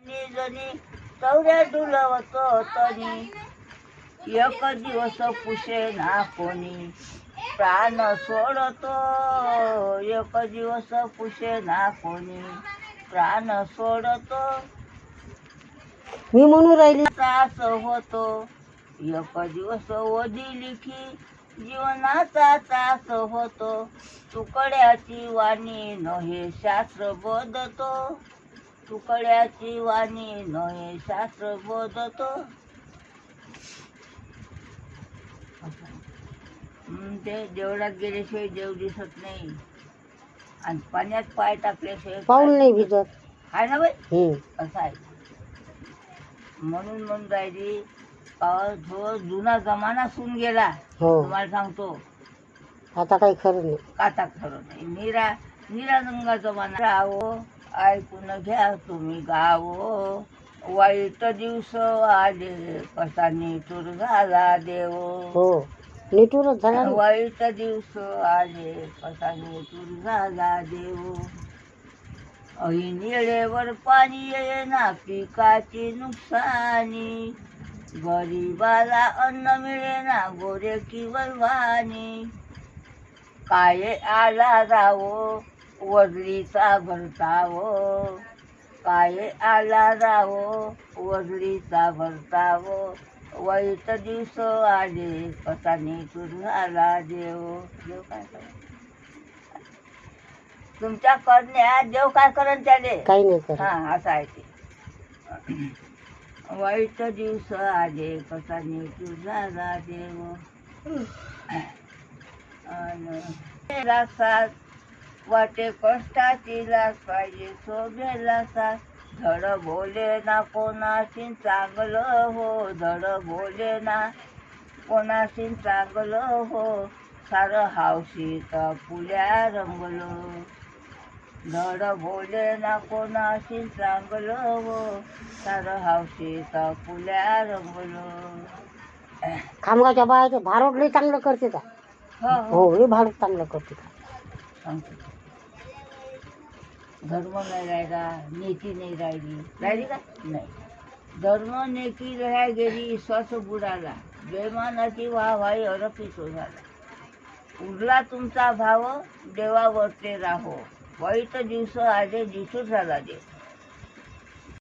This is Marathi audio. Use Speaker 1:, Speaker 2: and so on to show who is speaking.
Speaker 1: जणी चौऱ्या डुलवत तनी एक दिवस पुशे ना कोणी प्राण सोडतो एक दिवस पुशे ना कोणी प्राण सोडतो
Speaker 2: मी म्हणून राहिली
Speaker 1: त्रास होतो एक दिवस ओधी लिखी जीवनाचा त्रास होतो तुकड्याची वाणी नहे शास्त्र बोधतो तुकड्याची वाणी नहे शास्त्र बोधतो ते देवळात गेल्याशिवाय देव दिसत नाही आणि पाण्यात पाय टाकल्याशिवाय
Speaker 2: पाऊल नाही भिजत
Speaker 1: आहे ना बाई असं आहे म्हणून राहिली जो जुना जमाना सुन गेला
Speaker 2: हो
Speaker 1: तुम्हाला सांगतो
Speaker 2: आता काही खरं नाही
Speaker 1: आता खरं नाही निरागंगा जमाना राहो ऐकून घ्या तुम्ही गावो वाईट दिवस आले कसा निठूर झाला देव
Speaker 2: हो निठूरच झाला ना.
Speaker 1: वाईट दिवस आले कसा निठूर झाला देव ऐन वेळेवर पाणी येईना पिकाची नुकसानी गरीबाला अन्न मिळेना गोरे किंवा वाणी काय आला रावो वजलीचा भरतावो काय आला रावो वजलीचा भरतावो वाईट दिवस आले कसा निठूर झाला देव देव काय करेल तुमच्या करण्यात देव काय करेल त्याने
Speaker 2: काही नाही करत.
Speaker 1: हा असं आहे ते वाईट दिवस आले कसा निठूर झाला देव साथ वाटे कष्टाची लाच पाहिजे शोभेला साथ धड बोले ना कोणाशी चांगलं हो धड बोले ना कोणाशी चांगलं हो सारं हावशीत फुल्या रंगलो धड बोले ना कोणाशी चांगलं हो सारं हावशीत फुल्या रंगलो
Speaker 2: खामगावच्या बायाचे भारूड लई चांगलं करते का हो लई भारूड चांगलं करते का
Speaker 1: सांगतो धर्म नाही राहिला नेकी नाही राहिली का नाही धर्म नेकी राहा गेली श्वास बुडाला बेमानाची वाहवाई अरपितो झाला उरला तुमचा भाव देवावरते राहो वाईट दिवस आले दिसून झाला देव